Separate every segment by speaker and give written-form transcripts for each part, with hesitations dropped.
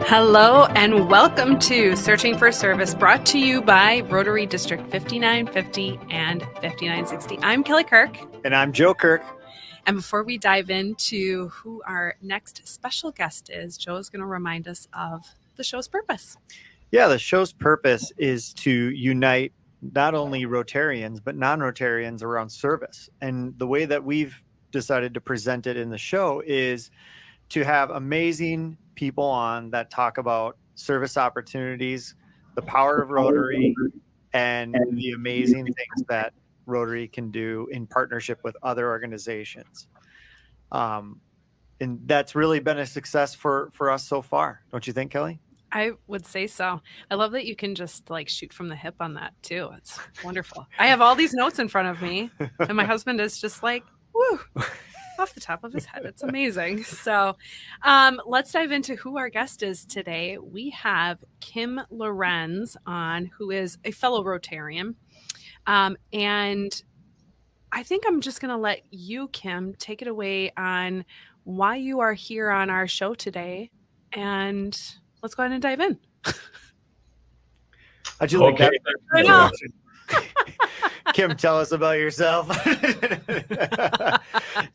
Speaker 1: Hello and welcome to Searching for Service, brought to you by Rotary District 5950 and 5960. I'm Kelly Kirk.
Speaker 2: And I'm Joe Kirk.
Speaker 1: And before we dive into who our next special guest is, Joe is going to remind us of the show's purpose.
Speaker 2: Yeah, the show's purpose is to unite not only Rotarians, but non-Rotarians around service. And the way that we've decided to present it in the show is to have amazing people on that talk about service opportunities, the power of Rotary, and the amazing things that Rotary can do in partnership with other organizations. And that's really been a success for us so far. Don't you think, Kelly?
Speaker 1: I would say so. I love that you can just like shoot from the hip on that too. It's wonderful. I have all these notes in front of me and my husband is just like, woo, off the top of his head. It's amazing. So let's dive into who our guest is today. We have Kim Lorenz on, who is a fellow Rotarian. And I think I'm just going to let you, Kim, take it away on why you are here on our show today. And let's go ahead and dive in.
Speaker 2: How'd you like that? I know. Kim, tell us about yourself.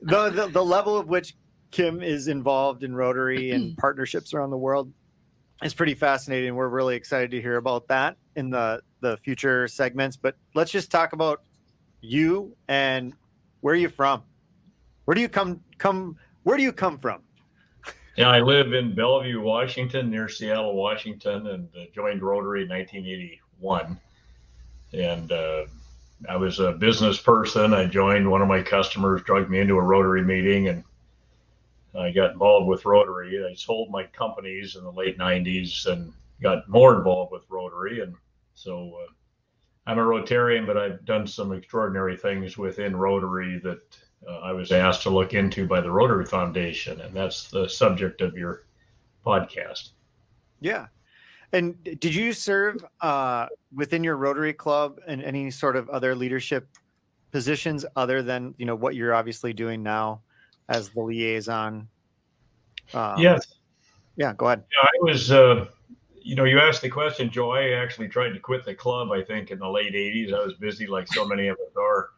Speaker 2: The level of which Kim is involved in Rotary and partnerships around the world is pretty fascinating. We're really excited to hear about that in the future segments. But let's just talk about you and where are you from? Where do you come? Where do you come from?
Speaker 3: Yeah, I live in Bellevue, Washington, near Seattle, Washington, and joined Rotary in 1981. And I was a business person. I joined, one of my customers drugged me into a Rotary meeting, and I got involved with Rotary. I sold my companies in the late 90s and got more involved with Rotary. And so I'm a Rotarian, but I've done some extraordinary things within Rotary that I was asked to look into by the Rotary Foundation, and that's the subject of your podcast.
Speaker 2: Yeah. And did you serve within your Rotary Club in any sort of other leadership positions other than, what you're obviously doing now as the liaison?
Speaker 3: Yes.
Speaker 2: Yeah, go ahead.
Speaker 3: Yeah, I was, you asked the question, Joe. I actually tried to quit the club, I think, in the late 80s. I was busy like so many of us are.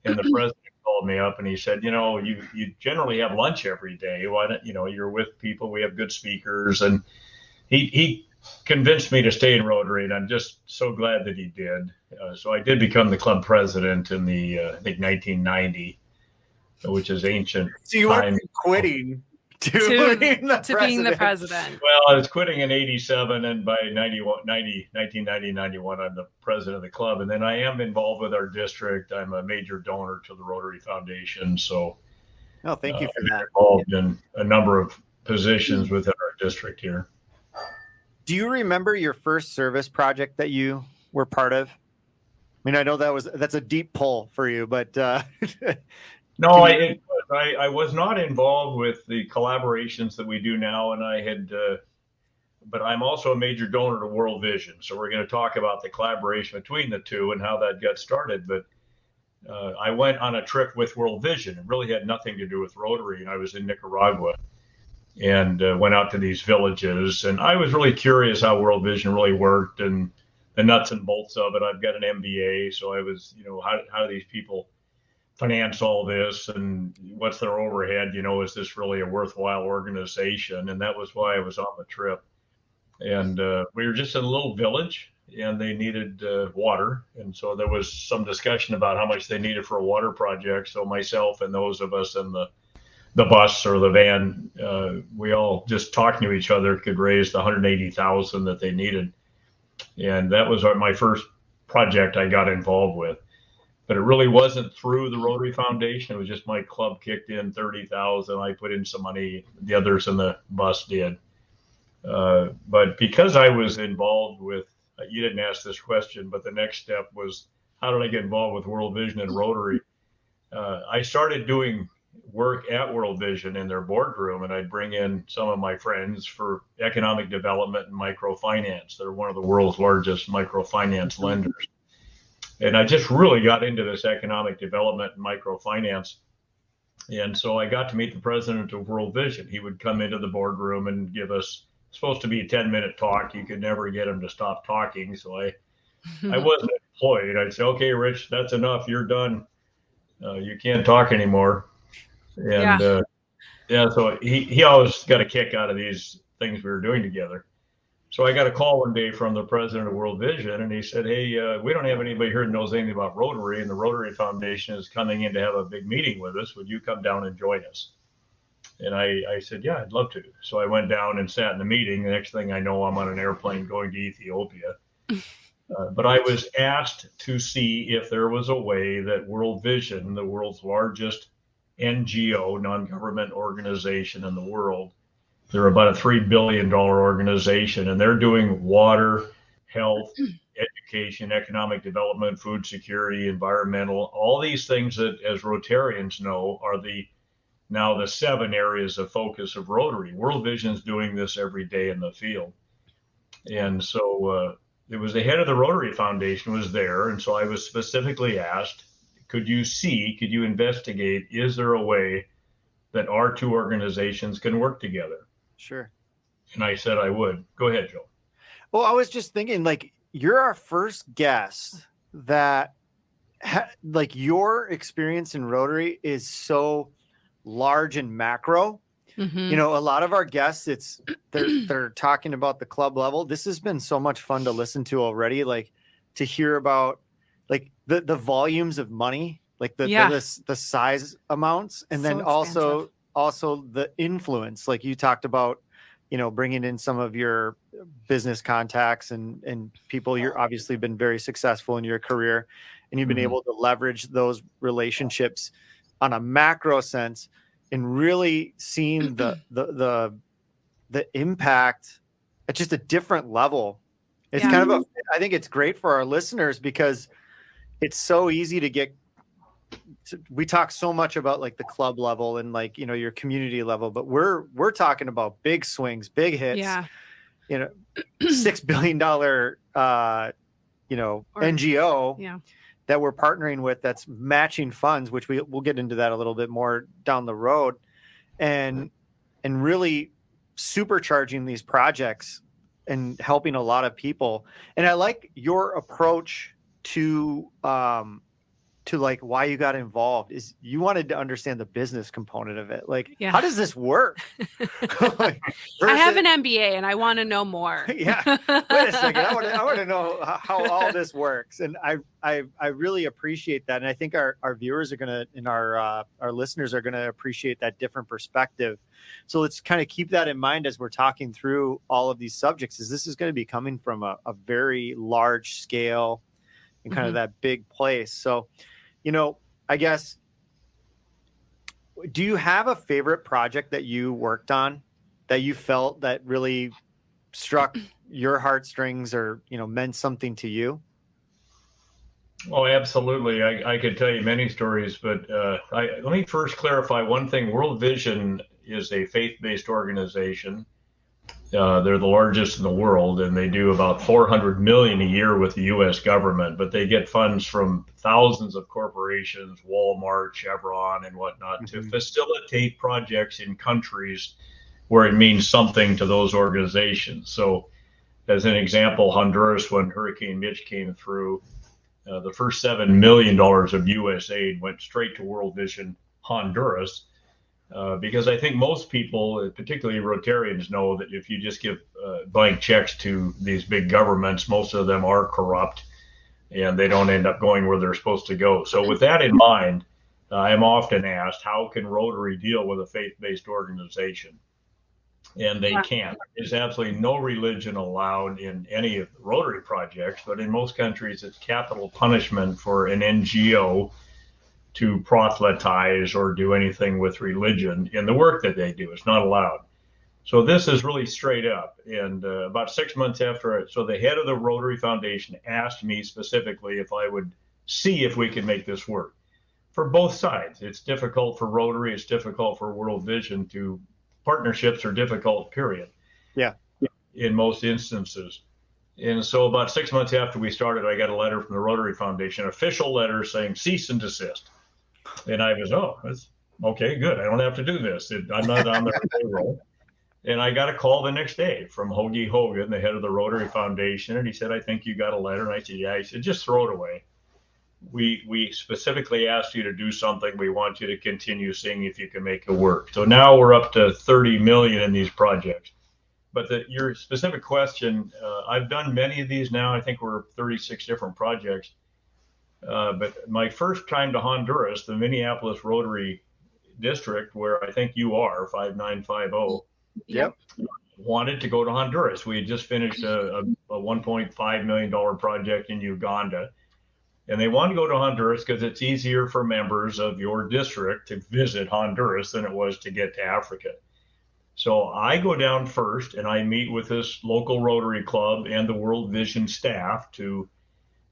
Speaker 3: And the president called me up and he said, you generally have lunch every day. Why don't, you're with people, we have good speakers. And he convinced me to stay in Rotary, and I'm just so glad that he did. So I did become the club president in the, I think, 1990, which is ancient.
Speaker 2: So you weren't quitting to being the
Speaker 1: president.
Speaker 3: Well, I was quitting in 87, and by 1990, 91, I'm the president of the club. And then I am involved with our district. I'm a major donor to the Rotary Foundation. So
Speaker 2: thank you for that.
Speaker 3: Involved in a number of positions within our district here.
Speaker 2: Do you remember your first service project that you were part of? I mean, I know that's a deep pull for you, but
Speaker 3: no, I was not involved with the collaborations that we do now, and I had, but I'm also a major donor to World Vision. So we're going to talk about the collaboration between the two and how that got started. But I went on a trip with World Vision. It really had nothing to do with Rotary, and I was in Nicaragua. And went out to these villages, and I was really curious how World Vision really worked and the nuts and bolts of it. I've got an MBA, so I was, how do these people finance all this, and what's their overhead? Is this really a worthwhile organization? And that was why I was on the trip. And we were just in a little village, and they needed water, and so there was some discussion about how much they needed for a water project. So myself and those of us in the bus or the van, we all just talking to each other could raise the $180,000 that they needed. And that was my first project I got involved with. But it really wasn't through the Rotary Foundation. It was just my club kicked in $30,000. I put in some money. The others in the bus did. But because I was involved with, you didn't ask this question, but the next step was, how did I get involved with World Vision and Rotary? I started doing work at World Vision in their boardroom, and I'd bring in some of my friends for economic development and microfinance. They're one of the world's largest microfinance lenders. And I just really got into this economic development and microfinance And so I got to meet the president of World Vision. He would come into the boardroom and give us, supposed to be a 10-minute talk. You could never get him to stop talking. So I wasn't employed. I'd say, okay, Rich, that's enough. You're done. You can't talk anymore. And so he always got a kick out of these things we were doing together. So I got a call one day from the president of World Vision, and he said, hey, we don't have anybody here that knows anything about Rotary, and the Rotary Foundation is coming in to have a big meeting with us. Would you come down and join us? And I said, yeah, I'd love to. So I went down and sat in the meeting. The next thing I know, I'm on an airplane going to Ethiopia. But I was asked to see if there was a way that World Vision, the world's largest NGO, non-government organization in the world, they're about a $3 billion organization, and they're doing water, health, education, economic development, food security, environmental, all these things that, as Rotarians know, are now the 7 areas of focus of Rotary. World Vision's doing this every day in the field. And so it was the head of the Rotary Foundation was there, and so I was specifically asked, could you investigate, is there a way that our 2 organizations can work together?
Speaker 2: Sure.
Speaker 3: And I said I would. Go ahead, Joe.
Speaker 2: Well, I was just thinking, like, you're our first guest that, like, your experience in Rotary is so large and macro.
Speaker 1: Mm-hmm.
Speaker 2: You know, a lot of our guests, they're talking about the club level. This has been so much fun to listen to already, like, to hear about, like, the volumes of money, like the size amounts, and then
Speaker 1: expensive.
Speaker 2: also the influence, like you talked about, you know, bringing in some of your business contacts and people. You're obviously been very successful in your career, and you've been able to leverage those relationships on a macro sense and really seeing the impact at just a different level. It's kind of I think it's great for our listeners because it's so easy to get. We talk so much about like the club level and like, you know, your community level, but we're talking about big swings, big hits, you know, $6 billion, you know, NGO that we're partnering with that's matching funds, which we'll get into that a little bit more down the road, and really supercharging these projects and helping a lot of people. And I like your approach to like why you got involved is you wanted to understand the business component of it. Like, how does this work?
Speaker 1: Like, I have an MBA and I want to know more.
Speaker 2: Wait a second. I want to know how all this works. And I really appreciate that. And I think our viewers are going to, and our listeners are going to appreciate that different perspective. So let's kind of keep that in mind as we're talking through all of these subjects, is this is going to be coming from a very large scale and kind of that big place. So, you know, I guess, do you have a favorite project that you worked on that you felt that really struck your heartstrings or, you know, meant something to you?
Speaker 3: Oh, absolutely. I could tell you many stories, but let me first clarify one thing. World Vision is a faith-based organization. They're the largest in the world, and they do about $400 million a year with the U.S. government, but they get funds from thousands of corporations, Walmart, Chevron, and whatnot, to facilitate projects in countries where it means something to those organizations. So, as an example, Honduras, when Hurricane Mitch came through, the first $7 million of U.S. aid went straight to World Vision Honduras. Because I think most people, particularly Rotarians, know that if you just give blank checks to these big governments, most of them are corrupt and they don't end up going where they're supposed to go. So with that in mind, I am often asked, how can Rotary deal with a faith-based organization? And they can't. There's absolutely no religion allowed in any of the Rotary projects, but in most countries, it's capital punishment for an NGO to proselytize or do anything with religion in the work that they do. It's not allowed. So this is really straight up. And about 6 months after, so the head of the Rotary Foundation asked me specifically if I would see if we could make this work for both sides. It's difficult for Rotary. It's difficult for World Vision. Partnerships are difficult, period.
Speaker 2: Yeah.
Speaker 3: In most instances. And so about 6 months after we started, I got a letter from the Rotary Foundation, an official letter saying cease and desist. And I was, Okay, good. I don't have to do this. I'm not on their payroll. And I got a call the next day from Hoagie Hogan, the head of the Rotary Foundation, and he said, I think you got a letter. And I said, yeah. He said, just throw it away. We specifically asked you to do something. We want you to continue seeing if you can make it work. So now we're up to 30 million in these projects. But your specific question, I've done many of these now. I think we're 36 different projects. But my first time to Honduras, the Minneapolis Rotary District, where I think you are, 5950,
Speaker 1: Yep.
Speaker 3: wanted to go to Honduras. We had just finished a $1.5 million project in Uganda. And they wanted to go to Honduras because it's easier for members of your district to visit Honduras than it was to get to Africa. So I go down first and I meet with this local Rotary Club and the World Vision staff to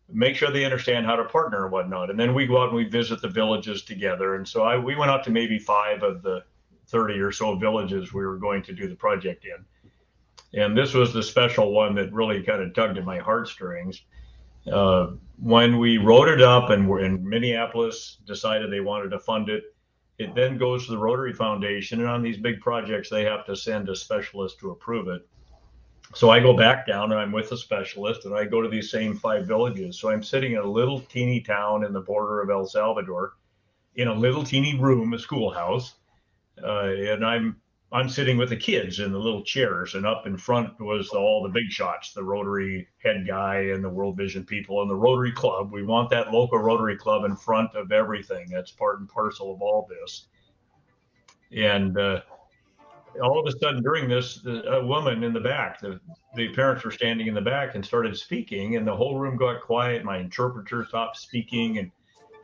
Speaker 3: make sure they understand how to partner and whatnot. And then we go out and we visit the villages together. And so we went out to maybe 5 of the 30 or so villages we were going to do the project in. And this was the special one that really kind of tugged at my heartstrings. When we wrote it up and Minneapolis decided they wanted to fund it, it then goes to the Rotary Foundation. And on these big projects, they have to send a specialist to approve it. So I go back down and I'm with a specialist and I go to these same 5 villages. So I'm sitting in a little teeny town in the border of El Salvador in a little teeny room, a schoolhouse. And I'm sitting with the kids in the little chairs, and up in front was all the big shots, the Rotary head guy and the World Vision people and the Rotary Club. We want that local Rotary Club in front of everything. That's part and parcel of all this. And all of a sudden during this, a woman in the back, the parents were standing in the back and started speaking, and the whole room got quiet. My interpreter stopped speaking, and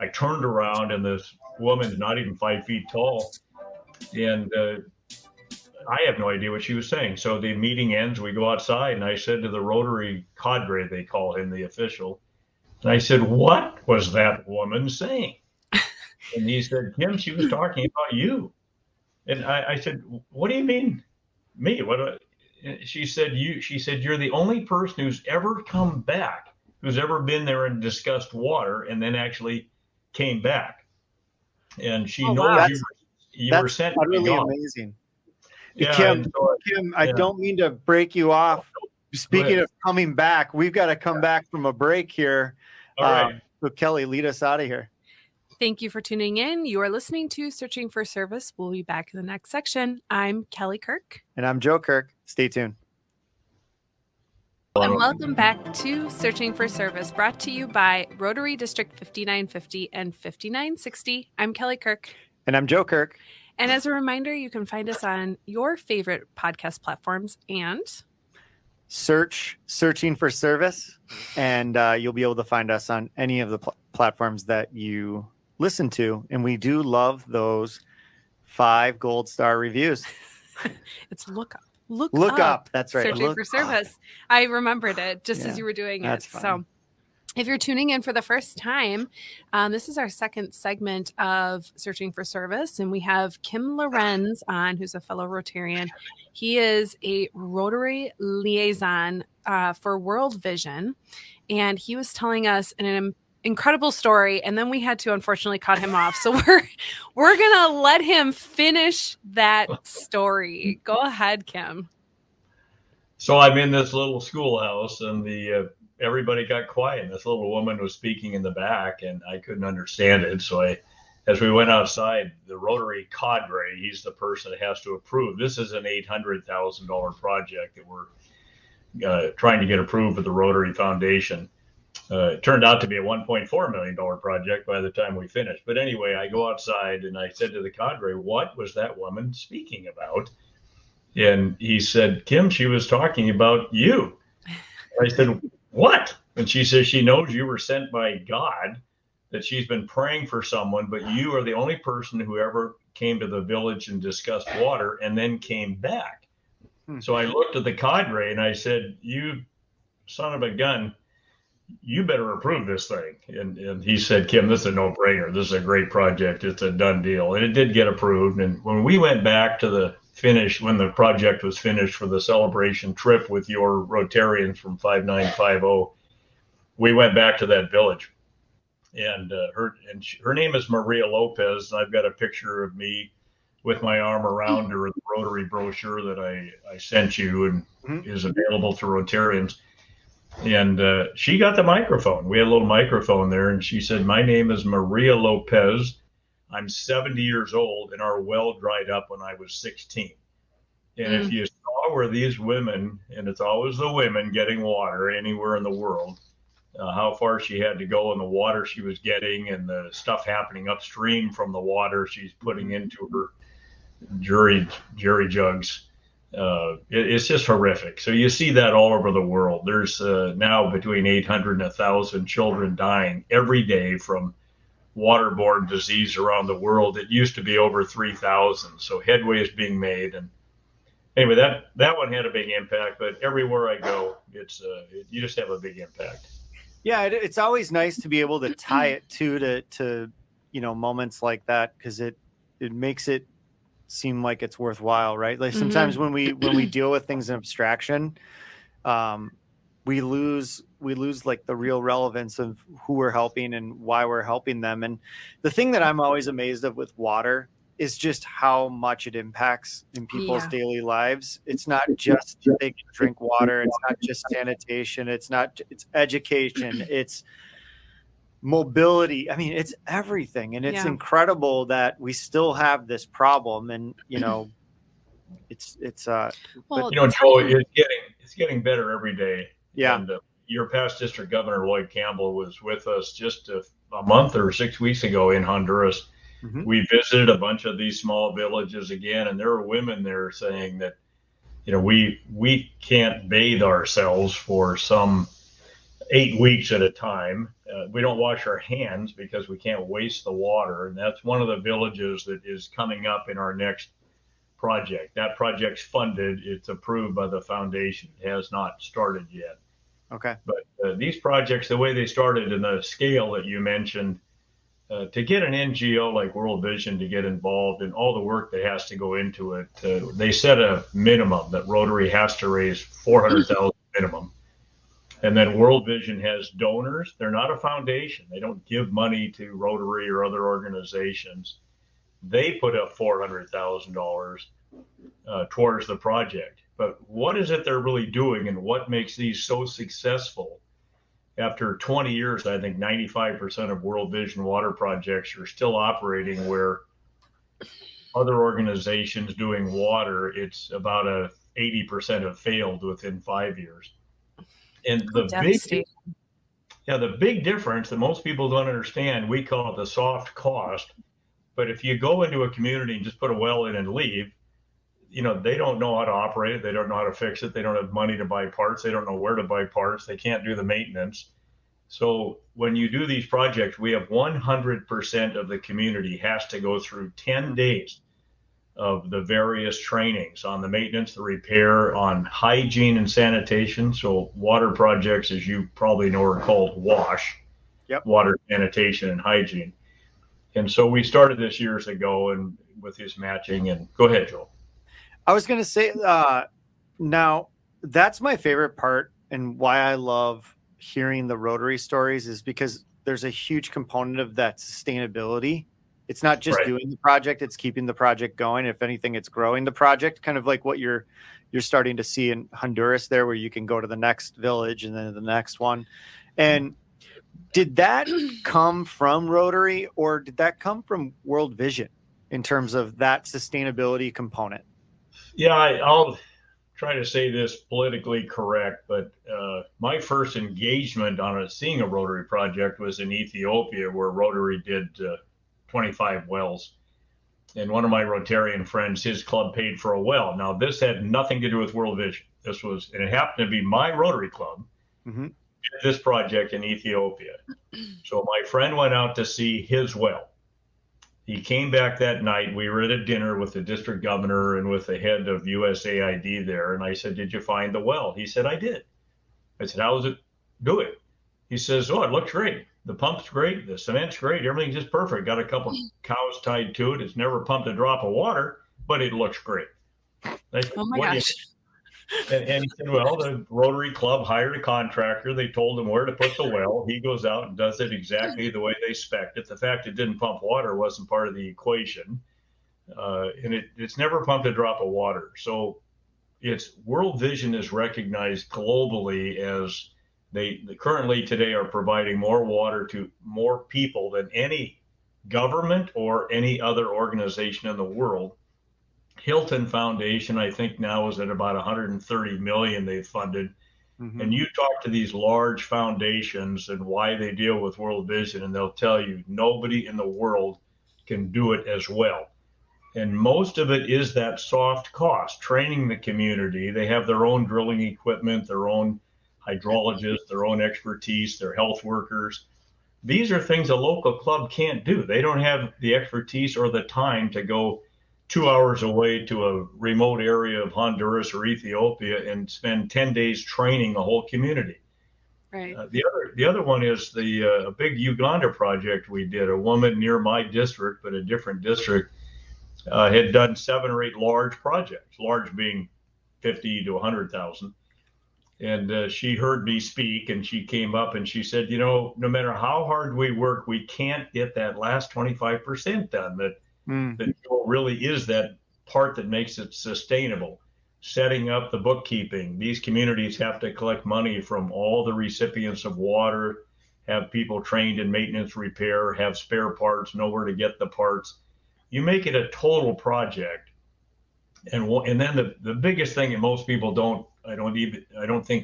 Speaker 3: I turned around, and this woman's not even 5 feet tall. And I have no idea what she was saying. So the meeting ends, we go outside, and I said to the Rotary cadre, they call him, the official, and I said, what was that woman saying? And he said, Kim, she was talking about you. And I said, what do you mean me? She said, you're the only person who's ever come back, who's ever been there and discussed water and then actually came back. And she knows you were sent.
Speaker 2: That's really amazing.
Speaker 3: Yeah,
Speaker 2: Kim, I don't mean to break you off. Speaking of coming back, we've got to come back from a break here.
Speaker 3: All right.
Speaker 2: So Kelly, lead us out of here.
Speaker 1: Thank you for tuning in. You are listening to Searching for Service. We'll be back in the next section. I'm Kelly Kirk.
Speaker 2: And I'm Joe Kirk. Stay tuned.
Speaker 1: And welcome back to Searching for Service, brought to you by Rotary District 5950 and 5960. I'm Kelly Kirk.
Speaker 2: And I'm Joe Kirk.
Speaker 1: And as a reminder, you can find us on your favorite podcast platforms and
Speaker 2: Searching for Service. And you'll be able to find us on any of the platforms that you listen to. And we do love those 5 gold star reviews.
Speaker 1: It's look up.
Speaker 2: Look up. That's right.
Speaker 1: Searching for Service. I remembered it just as you were doing it.
Speaker 2: That's fine.
Speaker 1: So if you're tuning in for the first time, this is our second segment of Searching for Service, and we have Kim Lorenz on, who's a fellow Rotarian. He is a Rotary liaison for World Vision, and he was telling us an incredible story, and then we had to unfortunately cut him off. So we're gonna let him finish that story. Go ahead, Kim.
Speaker 3: So I'm in this little schoolhouse, and everybody got quiet. This little woman was speaking in the back, and I couldn't understand it. So as we went outside, the Rotary cadre, he's the person that has to approve. This is an $800,000 project that we're trying to get approved with the Rotary Foundation. It turned out to be a $1.4 million project by the time we finished. But anyway, I go outside and I said to the cadre, what was that woman speaking about? And he said, Kim, she was talking about you. I said, what? And she says she knows you were sent by God, that she's been praying for someone, but you are the only person who ever came to the village and discussed water and then came back. So I looked at the cadre and I said, you son of a gun, you better approve this thing. And he said, Kim, this is a no-brainer. This is a great project. It's a done deal. And it did get approved. And when we went back to the finish, when the project was finished for the celebration trip with your Rotarians from 5950, we went back to that village. and her name is Maria Lopez. And I've got a picture of me with my arm around her, the Rotary brochure that I sent you and is available to Rotarians. And she got the microphone. We had a little microphone there, and she said, "My name is Maria Lopez. I'm 70 years old, and our well dried up when I was 16. And if you saw where these women, and it's always the women getting water anywhere in the world, how far she had to go in the water she was getting and the stuff happening upstream from the water she's putting into her jerry jugs. It's just horrific. So you see that all over the world. There's now between 800 and 1,000 children dying every day from waterborne disease around the world. It used to be over 3,000. So headway is being made. And anyway, that one had a big impact. But everywhere I go, it's you just have a big impact.
Speaker 2: Yeah, it's always nice to be able to tie it to moments like that, because it makes it seem like it's worthwhile, right? Like sometimes when we deal with things in abstraction, we lose like the real relevance of who we're helping and why we're helping them. And the thing that I'm always amazed of with water is just how much it impacts in people's daily lives. It's not just they can drink water. It's not just sanitation. It's education. It's mobility. I mean, it's everything. And it's incredible that we still have this problem. And, it's
Speaker 3: well, Joe, it's getting better every day.
Speaker 2: Yeah.
Speaker 3: And your past district governor, Lloyd Campbell, was with us just a month or 6 weeks ago in Honduras. We visited a bunch of these small villages again, and there were women there saying that, we can't bathe ourselves for some 8 weeks at a time. We don't wash our hands because we can't waste the water. And that's one of the villages that is coming up in our next project. That project's funded. It's approved by the foundation. It has not started yet.
Speaker 2: Okay.
Speaker 3: But these projects, the way they started and the scale that you mentioned, to get an NGO like World Vision to get involved in all the work that has to go into it, they set a minimum that Rotary has to raise $400,000 minimum. And then World Vision has donors. They're not a foundation. They don't give money to Rotary or other organizations. They put up $400,000 towards the project. But what is it they're really doing, and what makes these so successful? After 20 years, I think 95% of World Vision water projects are still operating, where other organizations doing water, it's about 80% have failed within 5 years. And the big difference that most people don't understand, we call it the soft cost. But if you go into a community and just put a well in and leave, they don't know how to operate it. They don't know how to fix it. They don't have money to buy parts. They don't know where to buy parts. They can't do the maintenance. So when you do these projects, we have 100% of the community has to go through 10 days of the various trainings on the maintenance, the repair, on hygiene and sanitation. So water projects, as you probably know, are called WASH, water, sanitation, and hygiene. And so we started this years ago, and with this matching. And go ahead, Joel.
Speaker 2: I was going to say, now that's my favorite part, and why I love hearing the Rotary stories is because there's a huge component of that sustainability. It's not just doing the project, it's keeping the project going. If anything, it's growing the project, kind of like what you're starting to see in Honduras there, where you can go to the next village and then the next one. And did that come from Rotary, or did that come from World Vision in terms of that sustainability component?
Speaker 3: Yeah, I'll try to say this politically correct, but my first engagement on seeing a Rotary project was in Ethiopia, where Rotary did 25 wells. And one of my Rotarian friends, his club paid for a well. Now, this had nothing to do with World Vision. And it happened to be my Rotary club did this project in Ethiopia. So my friend went out to see his well. He came back that night. We were at a dinner with the district governor and with the head of USAID there. And I said, "Did you find the well?" He said, "I did." I said, "How was it doing?" He says, "Oh, it looks great. The pump's great. The cement's great. Everything's just perfect. Got a couple cows tied to it. It's never pumped a drop of water, but it looks great." Said,
Speaker 1: oh my gosh.
Speaker 3: And he said, well, the Rotary Club hired a contractor. They told him where to put the well. He goes out and does it exactly the way they spec'd it. The fact it didn't pump water wasn't part of the equation. And it's never pumped a drop of water. So it's World Vision is recognized globally as they currently today are providing more water to more people than any government or any other organization in the world. Hilton Foundation, I think now is at about 130 million they've funded. Mm-hmm. And you talk to these large foundations and why they deal with World Vision, and they'll tell you nobody in the world can do it as well. And most of it is that soft cost, training the community. They have their own drilling equipment, their own hydrologists, their own expertise, their health workers. These are things a local club can't do. They don't have the expertise or the time to go 2 hours away to a remote area of Honduras or Ethiopia and spend 10 days training a whole community.
Speaker 1: Right.
Speaker 3: The other one is a big Uganda project we did. A woman near my district, but a different district, had done 7 or 8 large projects, large being 50 to 100,000. And she heard me speak, and she came up and she said, no matter how hard we work, we can't get that last 25% done. That really is that part that makes it sustainable. Setting up the bookkeeping. These communities have to collect money from all the recipients of water, have people trained in maintenance repair, have spare parts, know where to get the parts. You make it a total project. And then the biggest thing that most people don't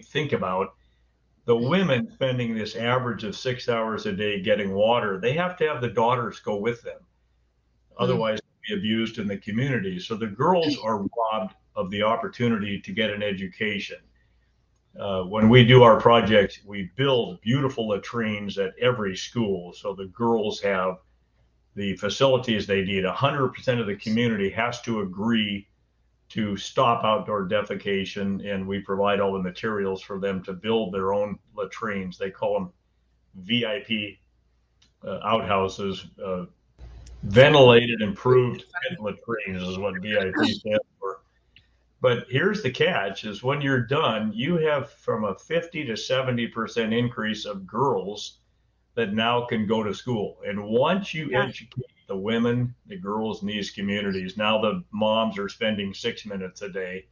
Speaker 3: think about, the women spending this average of 6 hours a day getting water, they have to have the daughters go with them. Otherwise, they'll be abused in the community. So the girls are robbed of the opportunity to get an education. When we do our projects, we build beautiful latrines at every school. So the girls have the facilities they need. 100% of the community has to agree to stop outdoor defecation, and we provide all the materials for them to build their own latrines. They call them VIP outhouses. Ventilated, improved latrines is what VIP stands for. But here's the catch, is when you're done, you have from a 50 to 70% increase of girls that now can go to school. And once you educate the women, the girls in these communities, now the moms are spending 6 minutes a day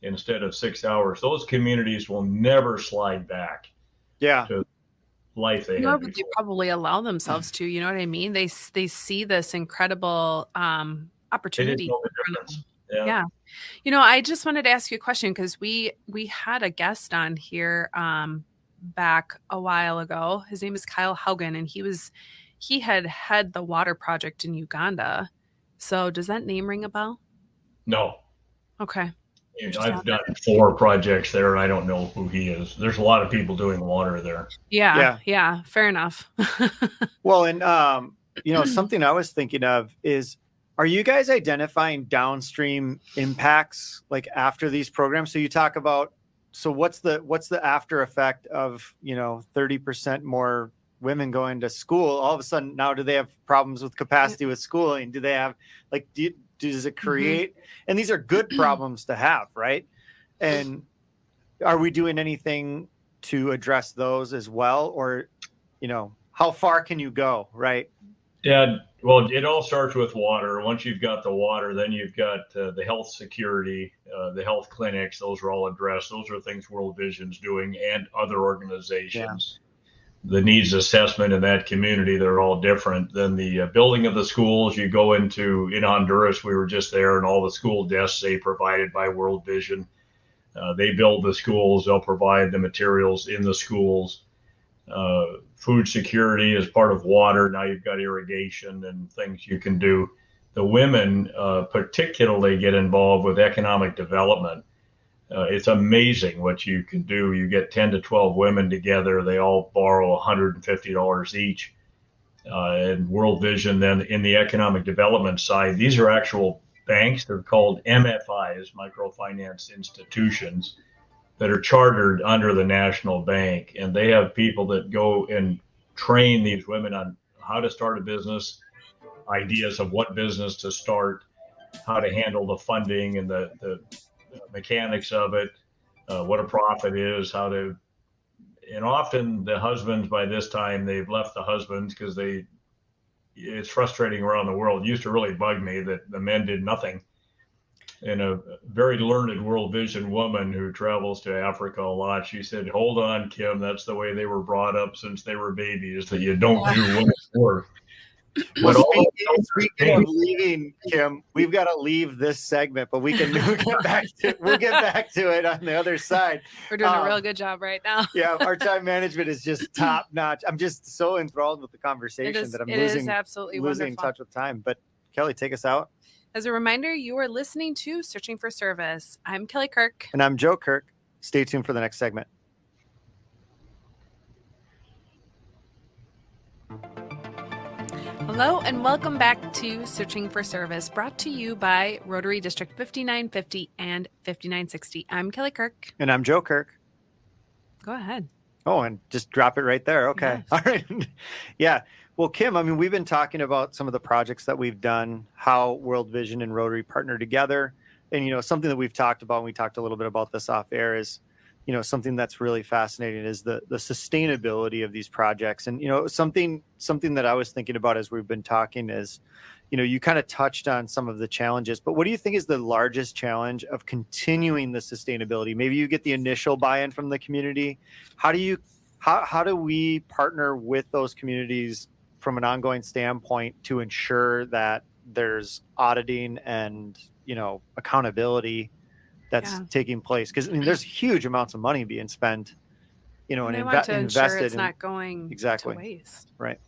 Speaker 3: instead of 6 hours. Those communities will never slide back to life they had before.
Speaker 1: They probably allow themselves to, you know what I mean? They see this incredible opportunity. Yeah. I just wanted to ask you a question, because we had a guest on here back a while ago. His name is Kyle Haugen, and he had the water project in Uganda. So does that name ring a bell?
Speaker 3: No.
Speaker 1: Okay.
Speaker 3: I've done 4 projects there, and I don't know who he is. There's a lot of people doing water there.
Speaker 1: Yeah. Fair enough.
Speaker 2: Well, and something I was thinking of is, are you guys identifying downstream impacts like after these programs? So you talk about, what's the after effect of 30% more women going to school? All of a sudden now, do they have problems with capacity with schooling? Do they have does it create, and these are good problems to have, right? And are we doing anything to address those as well? Or, how far can you go, right?
Speaker 3: Yeah, well, it all starts with water. Once you've got the water, then you've got the health security, the health clinics. Those are all addressed. Those are things World Vision's doing and other organizations. The needs assessment in that community, they're all different. Then the building of the schools, you go in Honduras, we were just there, and all the school desks they provided by World Vision. They build the schools, they'll provide the materials in the schools. Food security is part of water. Now you've got irrigation and things you can do. The women particularly get involved with economic development. It's amazing what you can do. You get 10 to 12 women together. They all borrow $150 each. And World Vision, then in the economic development side, these are actual banks. They're called MFIs, microfinance institutions, that are chartered under the National Bank. And they have people that go and train these women on how to start a business, ideas of what business to start, how to handle the funding and the mechanics of it, what a profit is, and often the husbands by this time, they've left the husbands because it's frustrating around the world. It used to really bug me that the men did nothing. And a very learned World Vision woman who travels to Africa a lot, she said, hold on, Kim, that's the way they were brought up since they were babies, that you don't do women's work.
Speaker 2: Well, speaking of leaving, Kim, we've got to leave this segment, but we'll get back to it on the other side.
Speaker 1: We're doing a real good job right now.
Speaker 2: Yeah, our time management is just top notch. I'm just so enthralled with the conversation that I'm losing touch with time. But Kelly, take us out.
Speaker 1: As a reminder, you are listening to Searching for Service. I'm Kelly Kirk.
Speaker 2: And I'm Joe Kirk. Stay tuned for the next segment.
Speaker 1: Hello and welcome back to Searching for Service, brought to you by Rotary District 5950 and 5960. I'm Kelly Kirk.
Speaker 2: And I'm Joe Kirk.
Speaker 1: Go ahead.
Speaker 2: Oh, and just drop it right there. Okay. Yes. All right. Yeah. Well, Kim, I mean, we've been talking about some of the projects that we've done, how World Vision and Rotary partner together. And, something that we've talked about, and we talked a little bit about this off air, is, something that's really fascinating is the sustainability of these projects. And, something that I was thinking about as we've been talking is, you kind of touched on some of the challenges, but what do you think is the largest challenge of continuing the sustainability? Maybe you get the initial buy-in from the community. How do we partner with those communities from an ongoing standpoint to ensure that there's auditing and, accountability that's taking place? Because there's huge amounts of money being spent, and invested.
Speaker 1: It's not going to waste.
Speaker 2: Right.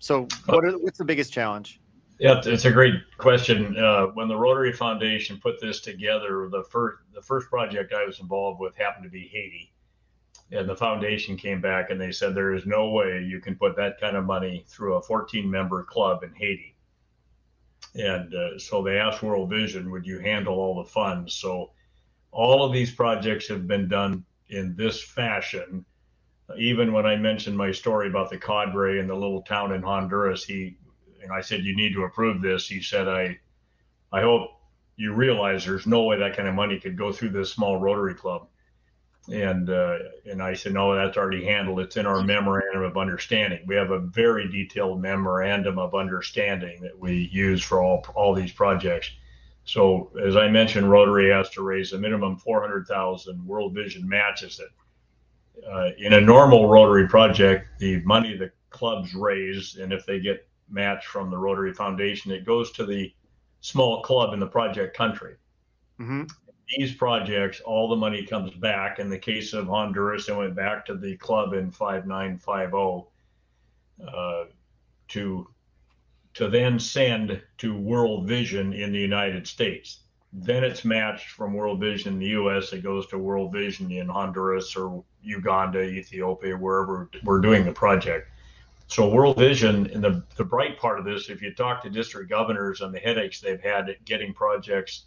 Speaker 2: So what's the biggest challenge?
Speaker 3: Yeah, it's a great question. When the Rotary Foundation put this together, the first project I was involved with happened to be Haiti. And the foundation came back and they said, there is no way you can put that kind of money through a 14-member club in Haiti. And so they asked World Vision, would you handle all the funds? So all of these projects have been done in this fashion. Even when I mentioned my story about the cadre in the little town in Honduras, and I said, you need to approve this. He said, I hope you realize there's no way that kind of money could go through this small Rotary club. And I said, no, that's already handled. It's in our memorandum of understanding. We have a very detailed memorandum of understanding that we use for all these projects. So as I mentioned, Rotary has to raise a minimum $400,000. World Vision matches it. In a normal Rotary project, the money the clubs raise, and if they get matched from the Rotary Foundation, it goes to the small club in the project country. Mm-hmm. These projects, all the money comes back. In the case of Honduras, it went back to the club in 5950 to then send to World Vision in the United States. Then it's matched from World Vision in the U.S. It goes to World Vision in Honduras or Uganda, Ethiopia, wherever we're doing the project. So World Vision, and the bright part of this, if you talk to district governors and the headaches they've had at getting projects,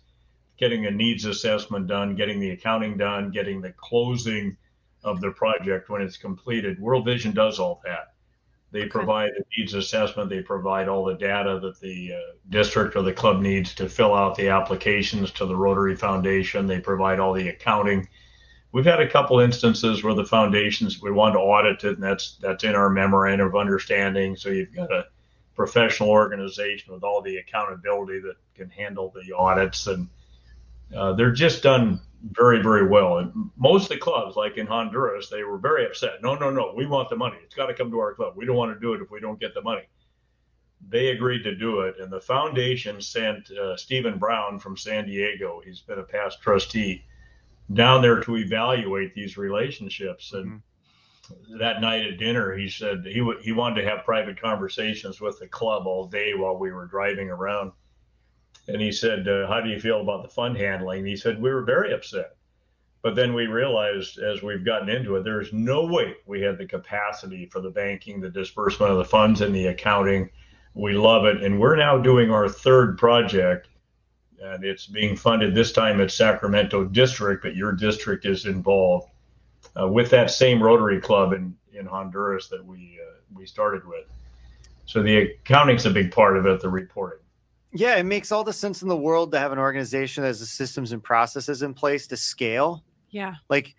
Speaker 3: getting a needs assessment done, getting the accounting done, getting the closing of the project when it's completed, World Vision does all that. They provide the needs assessment. They provide all the data that the district or the club needs to fill out the applications to the Rotary Foundation. They provide all the accounting. We've had a couple instances where the foundations, we want to audit it, and that's in our memorandum of understanding. So you've got a professional organization with all the accountability that can handle the audits, and they're just done very, very well. And most of the clubs, like in Honduras, they were very upset. No, we want the money. It's got to come to our club. We don't want to do it if we don't get the money. They agreed to do it, and the foundation sent Stephen Brown from San Diego. He's been a past trustee down there to evaluate these relationships. And that night at dinner, he said he wanted to have private conversations with the club all day while we were driving around. And he said, how do you feel about the fund handling? And he said, we were very upset. But then we realized as we've gotten into it, there's no way we had the capacity for the banking, the disbursement of the funds, and the accounting. We love it. And we're now doing our third project, and it's being funded. This time at Sacramento District, but your district is involved with that same Rotary Club in Honduras that we started with. So the accounting's a big part of it, the reporting.
Speaker 2: Yeah, it makes all the sense in the world to have an organization that has the systems and processes in place to scale.
Speaker 1: Yeah.
Speaker 2: Like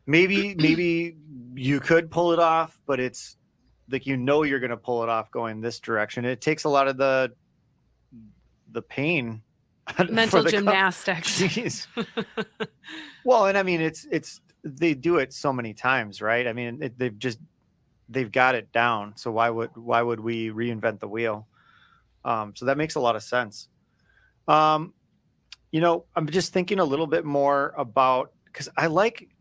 Speaker 2: maybe you could pull it off, but it's like, you're going to pull it off going this direction. It takes a lot of the pain
Speaker 1: mental gymnastics.
Speaker 2: Jeez. Well, and I mean, it's they do it so many times, right? I mean, they've got it down. So why would we reinvent the wheel? So that makes a lot of sense. I'm just thinking a little bit more about, because I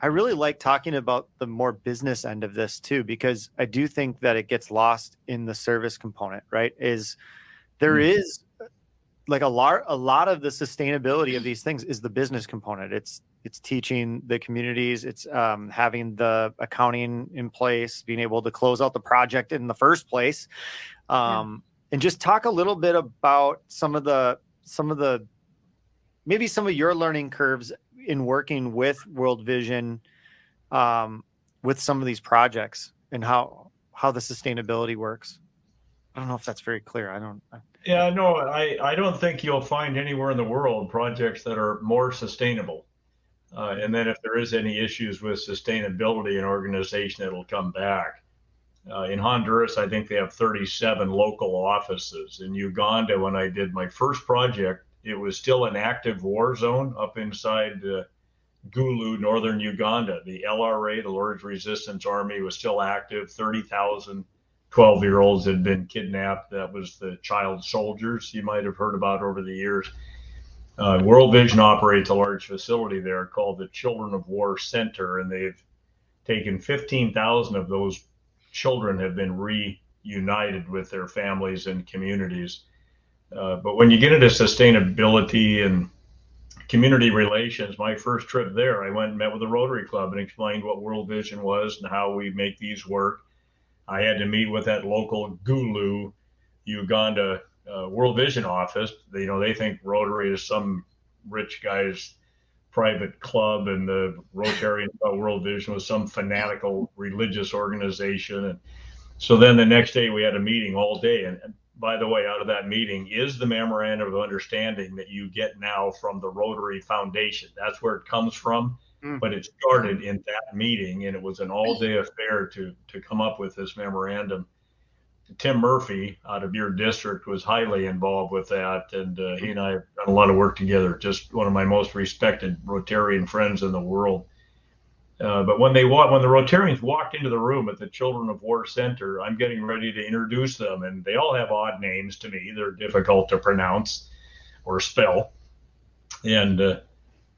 Speaker 2: really like talking about the more business end of this too, because I do think that it gets lost in the service component, right? Is like a lot of the sustainability of these things is the business component. It's teaching the communities, it's having the accounting in place, being able to close out the project in the first place. And just talk a little bit about some of maybe some of your learning curves in working with World Vision, with some of these projects, and how the sustainability works. I don't know if that's very clear.
Speaker 3: Yeah, no, I don't think you'll find anywhere in the world projects that are more sustainable. And then if there is any issues with sustainability, an organization, it'll come back. In Honduras, I think they have 37 local offices. In Uganda, when I did my first project, it was still an active war zone up inside Gulu, northern Uganda. The LRA, the Lord's Resistance Army, was still active. 30,000 12-year-olds had been kidnapped. That was the child soldiers you might have heard about over the years. World Vision operates a large facility there called the Children of War Center, and they've taken 15,000 of those children have been reunited with their families and communities. But when you get into sustainability and community relations, my first trip there, I went and met with the Rotary Club and explained what World Vision was and how we make these work. I had to meet with that local Gulu, Uganda World Vision office. They think Rotary is some rich guy's private club, and the Rotarian World Vision was some fanatical religious organization. And so then the next day we had a meeting all day. And by the way, out of that meeting is the memorandum of understanding that you get now from the Rotary Foundation. That's where it comes from. But it started in that meeting, and it was an all-day affair to come up with this memorandum. Tim Murphy out of your district was highly involved with that, and he and I have done a lot of work together. Just one of my most respected Rotarian friends in the world. But when the Rotarians walked into the room at the Children of War Center, I'm getting ready to introduce them, and they all have odd names to me. They're difficult to pronounce or spell, and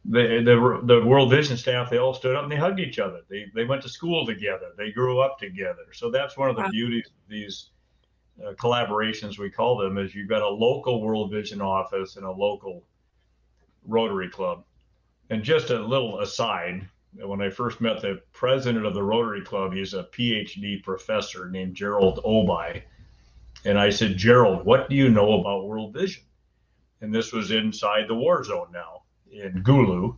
Speaker 3: the World Vision staff, they all stood up and they hugged each other. They went to school together. They grew up together. So that's one of the beauties of these collaborations, we call them, is you've got a local World Vision office and a local Rotary Club. And just a little aside, when I first met the president of the Rotary Club, he's a PhD professor named Gerald Obi. And I said, Gerald, what do you know about World Vision? And this was inside the war zone now in Gulu.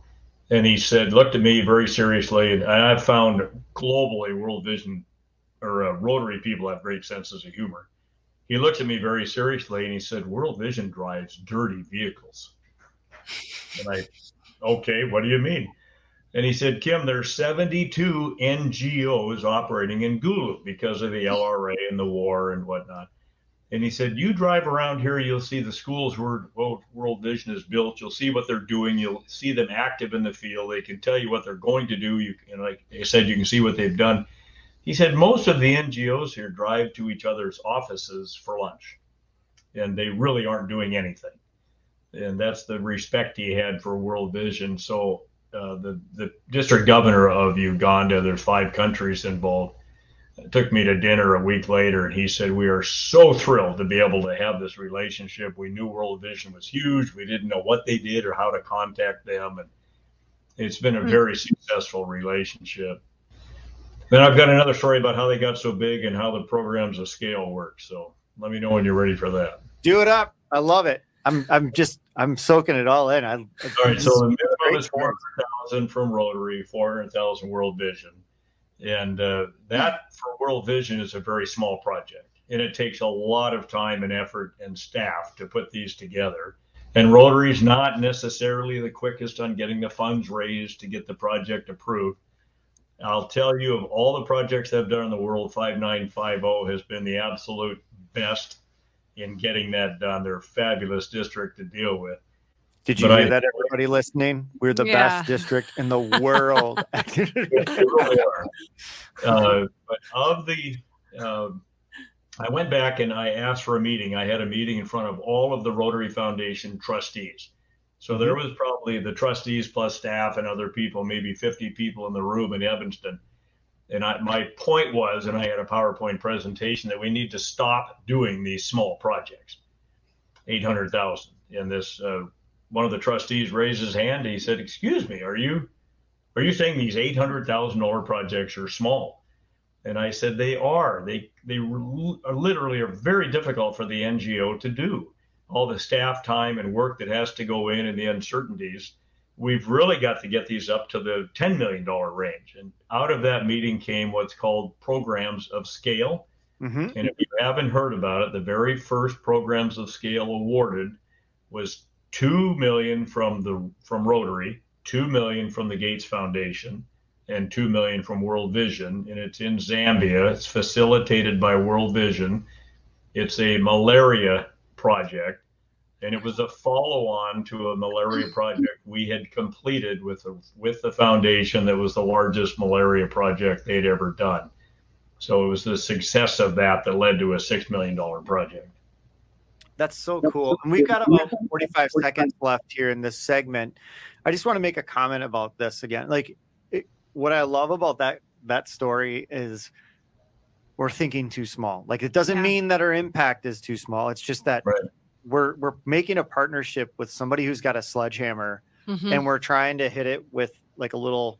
Speaker 3: And he said, looked at me very seriously, and I've found globally World Vision or Rotary people have great senses of humor. He looked at me very seriously and he said, World Vision drives dirty vehicles. And okay, what do you mean? And he said, Kim, there's 72 NGOs operating in Gulu because of the LRA and the war and whatnot. And he said, you drive around here, you'll see the schools where World Vision is built. You'll see what they're doing. You'll see them active in the field. They can tell you what they're going to do. Like I said, you can see what they've done. He said, most of the NGOs here drive to each other's offices for lunch, and they really aren't doing anything. And that's the respect he had for World Vision. So the district governor of Uganda, there's 5 countries involved, took me to dinner a week later, and he said, we are so thrilled to be able to have this relationship. We knew World Vision was huge. We didn't know what they did or how to contact them. And it's been a very successful relationship. Then I've got another story about how they got so big and how the programs of scale work. So let me know when you're ready for that.
Speaker 2: Do it up. I love it. I'm soaking it all in. All
Speaker 3: right. So the minimum is 400,000 from Rotary, 400,000 World Vision. And that for World Vision is a very small project. and it takes a lot of time and effort and staff to put these together. And Rotary's not necessarily the quickest on getting the funds raised to get the project approved. I'll tell you, of all the projects I've done in the world, 5950 has been the absolute best in getting that done. They're a fabulous district to deal with.
Speaker 2: Did you hear that, everybody listening? We're the best district in the world.
Speaker 3: Yes, they really are. But of the, I went back and I asked for a meeting. I had a meeting in front of all of the Rotary Foundation trustees. So there was probably the trustees plus staff and other people, maybe 50 people in the room in Evanston. And my point was, and I had a PowerPoint presentation, that we need to stop doing these small projects. 800,000. And this, one of the trustees raised his hand. He said, "Excuse me, are you saying these $800,000 projects are small?" And I said, they are. They literally are very difficult for the NGO to do. All the staff time and work that has to go in and the uncertainties. We've really got to get these up to the $10 million range. And out of that meeting came what's called programs of scale. And if you haven't heard about it, the very first programs of scale awarded was $2 million from Rotary, $2 million from the Gates Foundation, and $2 million from World Vision. And it's in Zambia. It's facilitated by World Vision. It's a malaria project. And it was a follow-on to a malaria project we had completed with the foundation that was the largest malaria project they'd ever done. So it was the success of that led to a $6 million project.
Speaker 2: That's so cool. And we've got about 45 seconds left here in this segment. I just want to make a comment about this again. What I love about that story is we're thinking too small. It doesn't mean that our impact is too small. It's just that we're making a partnership with somebody who's got a sledgehammer, and we're trying to hit it with a little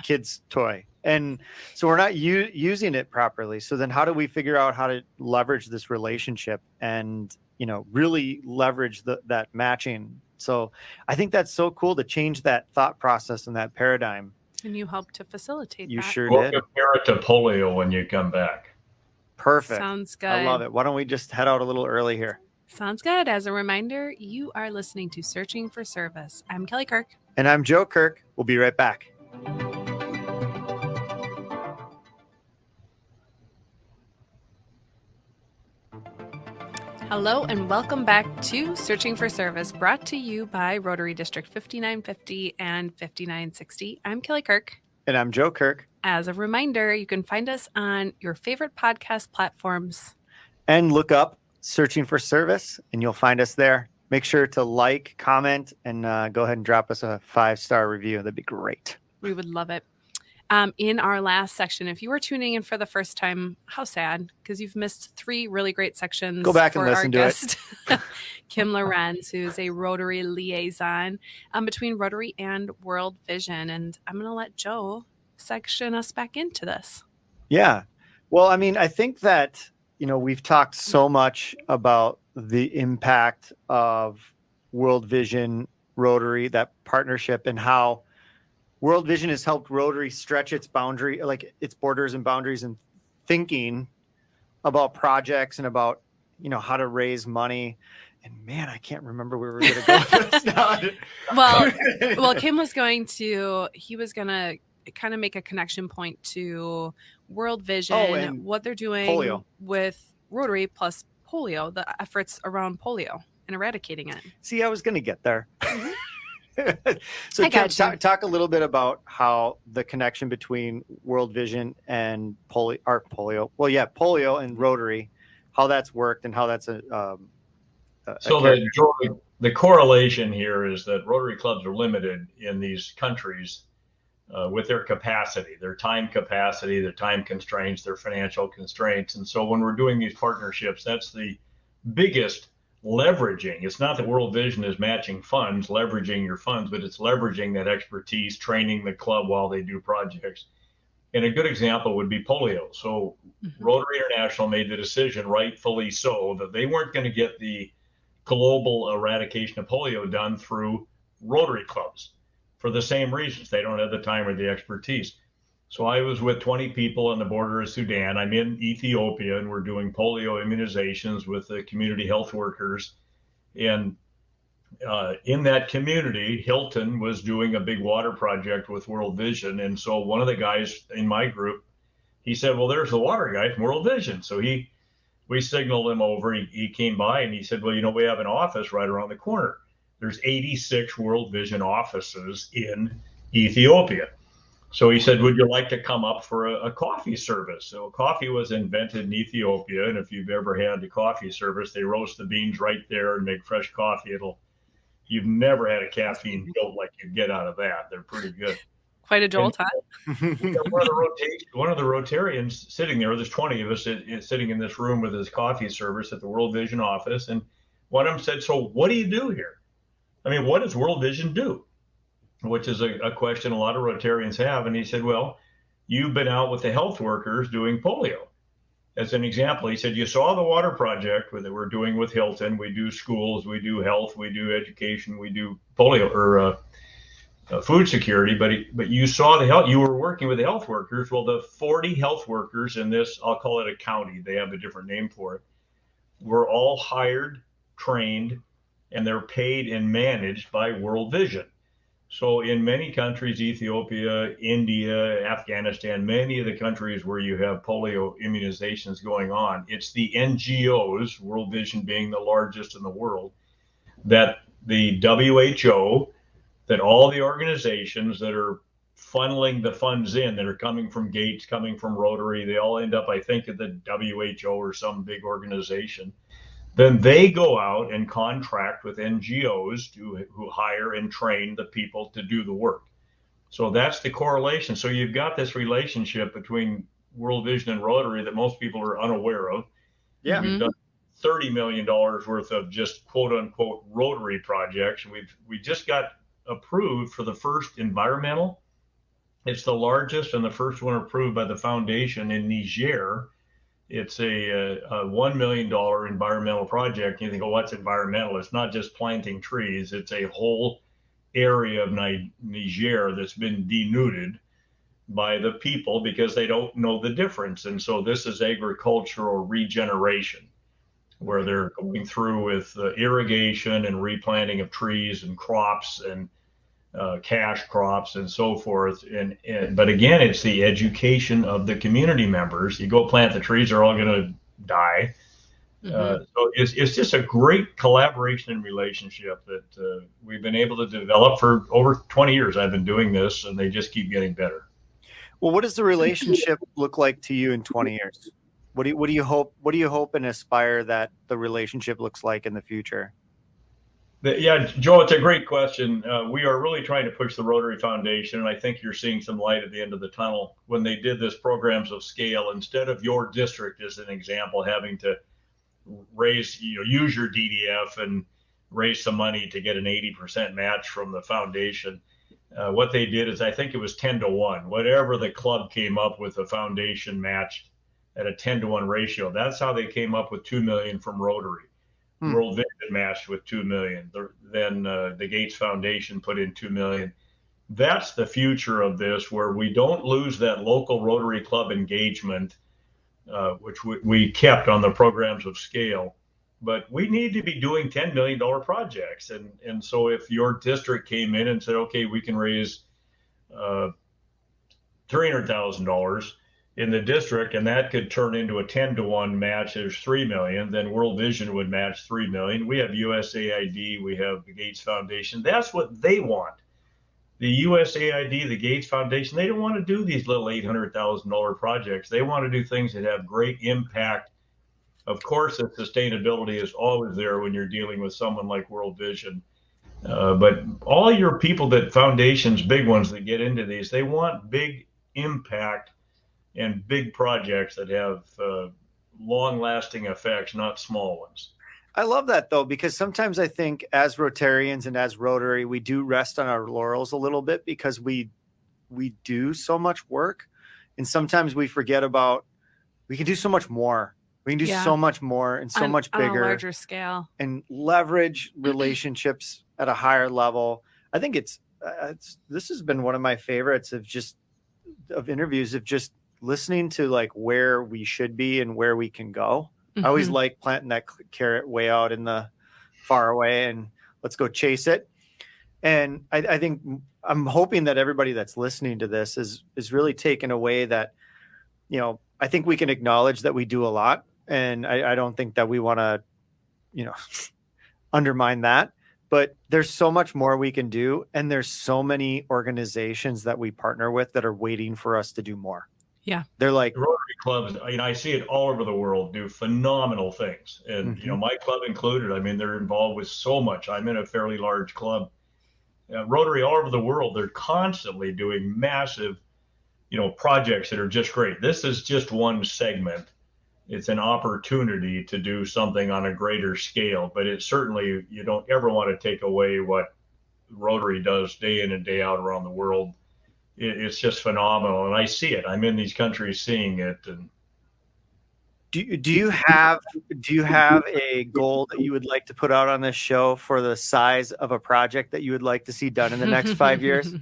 Speaker 2: kid's toy. And so we're not using it properly. So then how do we figure out how to leverage this relationship and, really leverage that matching? So I think that's so cool to change that thought process and that paradigm.
Speaker 1: And you helped to facilitate
Speaker 2: You
Speaker 1: that.
Speaker 2: sure
Speaker 3: We'll
Speaker 2: did.
Speaker 3: compare it to polio when you come back.
Speaker 2: Perfect.
Speaker 1: Sounds good.
Speaker 2: I love it. Why don't we just head out a little early here?
Speaker 1: Sounds good. As a reminder, you are listening to Searching for Service. I'm Kelly Kirk.
Speaker 2: And I'm Joe Kirk. We'll be right back.
Speaker 1: Hello and welcome back to Searching for Service, brought to you by Rotary District 5950 and 5960. I'm Kelly Kirk.
Speaker 2: And I'm Joe Kirk.
Speaker 1: As a reminder, you can find us on your favorite podcast platforms.
Speaker 2: And look up Searching for Service, and you'll find us there. Make sure to like, comment, and go ahead and drop us a 5-star review. That'd be great.
Speaker 1: We would love it. In our last section, if you were tuning in for the first time, how sad, because you've missed 3 really great sections.
Speaker 2: Go back and listen to
Speaker 1: it. Kim Lorenz, who's a Rotary liaison between Rotary and World Vision. And I'm going to let Joe section us back into this.
Speaker 2: Yeah. Well, I mean, I think that, we've talked so much about the impact of World Vision, Rotary, that partnership, and how World Vision has helped Rotary stretch its boundary, its borders and boundaries, and thinking about projects and about, how to raise money. And man, I can't remember where we're going to go with this now.
Speaker 1: Well, Kim was going to kind of make a connection point to World Vision, what they're doing with Rotary plus polio, the efforts around polio and eradicating it.
Speaker 2: See, I was going to get there. So Kim, talk a little bit about how the connection between World Vision and polio and Rotary, how that's worked and how that's the
Speaker 3: correlation here is that Rotary clubs are limited in these countries with their capacity, their time capacity, their time constraints, their financial constraints. And so when we're doing these partnerships, that's the biggest leveraging. It's not that World Vision is matching funds, leveraging your funds, but it's leveraging that expertise, training the club while they do projects. And a good example would be polio. So Rotary International made the decision, rightfully so, that they weren't going to get the global eradication of polio done through Rotary clubs for the same reasons. They don't have the time or the expertise. So I was with 20 people on the border of Sudan. I'm in Ethiopia, and we're doing polio immunizations with the community health workers. And in that community, Hilton was doing a big water project with World Vision. And so one of the guys in my group, he said, well, there's the water guy from World Vision. So we signaled him over. He came by and he said, well, we have an office right around the corner. There's 86 World Vision offices in Ethiopia. So he said, would you like to come up for a coffee service? So coffee was invented in Ethiopia. And if you've ever had the coffee service, they roast the beans right there and make fresh coffee. You've never had a caffeine built like you get out of that. They're pretty good.
Speaker 1: Quite a jolt, huh?
Speaker 3: One of the Rotarians sitting there, there's 20 of us sitting in this room with his coffee service at the World Vision office. And one of them said, so what do you do here? I mean, what does World Vision do? Which is a question a lot of Rotarians have. And he said, well, you've been out with the health workers doing polio. As an example, he said, you saw the water project that we're doing with Hilton. We do schools, we do health, we do education, we do polio or food security. But you saw the health, you were working with the health workers. Well, the 40 health workers in this, I'll call it a county, they have a different name for it, were all hired, trained, and they're paid and managed by World Vision. So in many countries, Ethiopia, India, Afghanistan, many of the countries where you have polio immunizations going on, it's the NGOs, World Vision being the largest in the world, that the WHO, that all the organizations that are funneling the funds in, that are coming from Gates, coming from Rotary, they all end up, I think, at the WHO or some big organization. Then they go out and contract with NGOs who hire and train the people to do the work. So that's the correlation. So you've got this relationship between World Vision and Rotary that most people are unaware of.
Speaker 2: Yeah.
Speaker 3: We've done $30 million worth of just quote unquote Rotary projects. We just got approved for the first environmental. It's the largest and the first one approved by the foundation in Niger. It's a $1 million environmental project. You think, oh, what's environmental? It's not just planting trees. It's a whole area of Niger that's been denuded by the people because they don't know the difference. And so this is agricultural regeneration, where they're going through with irrigation and replanting of trees and crops and cash crops and so forth. But again, it's the education of the community members. You go plant the trees, they're all going to die. So it's just a great collaboration and relationship that we've been able to develop for over 20 years. I've been doing this, and they just keep getting better.
Speaker 2: Well, what does the relationship look like to you in 20 years? What do you hope and aspire that the relationship looks like in the future?
Speaker 3: Yeah, Joe, it's a great question. We are really trying to push the Rotary Foundation, and I think you're seeing some light at the end of the tunnel. When they did this programs of scale, instead of your district, as an example, having to raise, use your DDF and raise some money to get an 80% match from the foundation, what they did is, I think it was 10-1. Whatever the club came up with, the foundation matched at a 10-1 ratio. That's how they came up with $2 million from Rotary. World Vision matched with $2 million. Then the Gates Foundation put in $2 million. That's the future of this, where we don't lose that local Rotary Club engagement, which we kept on the programs of scale. But we need to be doing $10 million projects. And so if your district came in and said, okay, we can raise $300,000 in the district, and that could turn into a 10-1 match, there's $3 million, then World Vision would match $3 million. We have USAID, we have the Gates Foundation. That's what they want. The USAID, the Gates Foundation, they don't want to do these little $800,000 projects. They want to do things that have great impact. Of course, the sustainability is always there when you're dealing with someone like World Vision. But all your people that foundations, big ones that get into these, they want big impact and big projects that have long-lasting effects, not small ones.
Speaker 2: I love that, though, because sometimes I think as Rotarians and as Rotary, we do rest on our laurels a little bit because we do so much work, and sometimes we forget about we can do so much more. We can do so much more and so much bigger,
Speaker 1: on a larger scale,
Speaker 2: and leverage relationships at a higher level. I think this has been one of my favorites of just of interviews of just listening to like where we should be and where we can go. I always like planting that carrot way out in the far away and let's go chase it. And I think I'm hoping that everybody that's listening to this is really taking away that, you know, I think we can acknowledge that we do a lot. And I don't think that we want to, you know, undermine that. But there's so much more we can do. And there's so many organizations that we partner with that are waiting for us to do more.
Speaker 1: Yeah.
Speaker 2: They're like
Speaker 3: Rotary clubs, you know, I see it all over the world do phenomenal things. And, you know, my club included, I mean, they're involved with so much. I'm in a fairly large club. Rotary all over the world, they're constantly doing massive, you know, projects that are just great. This is just one segment. It's an opportunity to do something on a greater scale, but it certainly, you don't ever want to take away what Rotary does day in and day out around the world. It's just phenomenal. And I see it. I'm in these countries seeing it. And
Speaker 2: do you have a goal that you would like to put out on this show for the size of a project that you would like to see done in the next 5 years?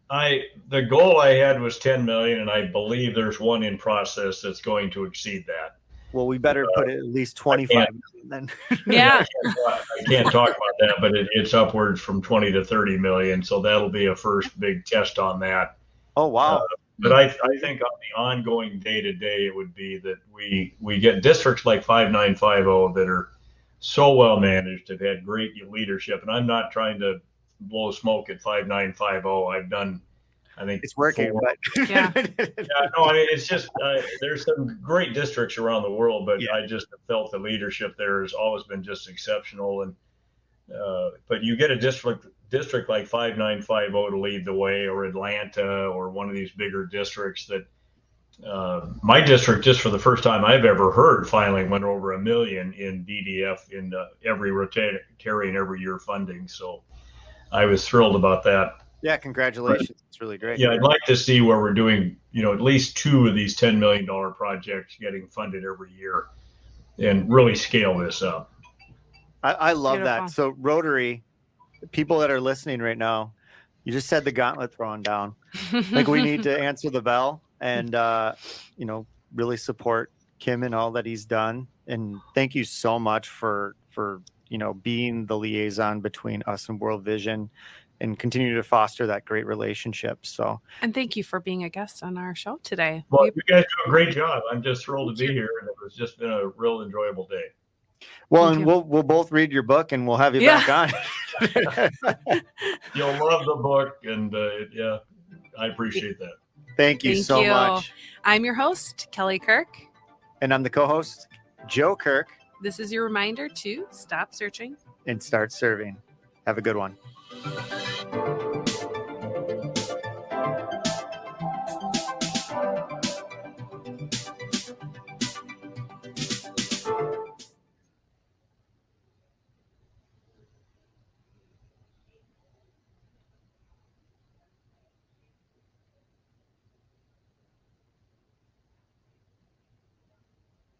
Speaker 3: The goal I had was 10 million, and I believe there's one in process that's going to exceed that.
Speaker 2: Well, we better put it at least 25 million then.
Speaker 1: Yeah.
Speaker 3: I can't talk about that, but it's upwards from 20 to 30 million. So that'll be a first big test on that.
Speaker 2: Oh, wow.
Speaker 3: But I think on the ongoing day-to-day, it would be that we get districts like 5950 that are so well managed, have had great leadership. And I'm not trying to blow smoke at 5950. I've done, I think
Speaker 2: it's working. But
Speaker 1: yeah.
Speaker 3: No, I mean, it's just there's some great districts around the world, but I just felt the leadership there has always been just exceptional. And but you get a district like 5950 to lead the way, or Atlanta, or one of these bigger districts that my district, just for the first time I've ever heard, finally went over $1 million in DDF in every Rotarian every year funding. So I was thrilled about that.
Speaker 2: Yeah, congratulations. It's really great.
Speaker 3: Yeah, I'd like to see where we're doing, you know, at least 2 of these $10 million projects getting funded every year and really scale this up.
Speaker 2: I love
Speaker 1: Beautiful.
Speaker 2: that. So Rotary, people that are listening right now, you just said the gauntlet throwing down. Like we need to answer the bell and, you know, really support Kim and all that he's done. And thank you so much for, you know, being the liaison between us and World Vision and continue to foster that great relationship. So,
Speaker 1: and thank you for being a guest on our show today.
Speaker 3: Well, you guys do a great job. I'm just thrilled to be here. And it was just been a real enjoyable day.
Speaker 2: Well, and we'll both read your book and we'll have you back on.
Speaker 3: You'll love the book. And yeah, I appreciate that.
Speaker 2: Thank you so much.
Speaker 1: I'm your host, Kelly Kirk.
Speaker 2: And I'm the co-host, Joe Kirk.
Speaker 1: This is your reminder to stop searching
Speaker 2: and start serving. Have a good one.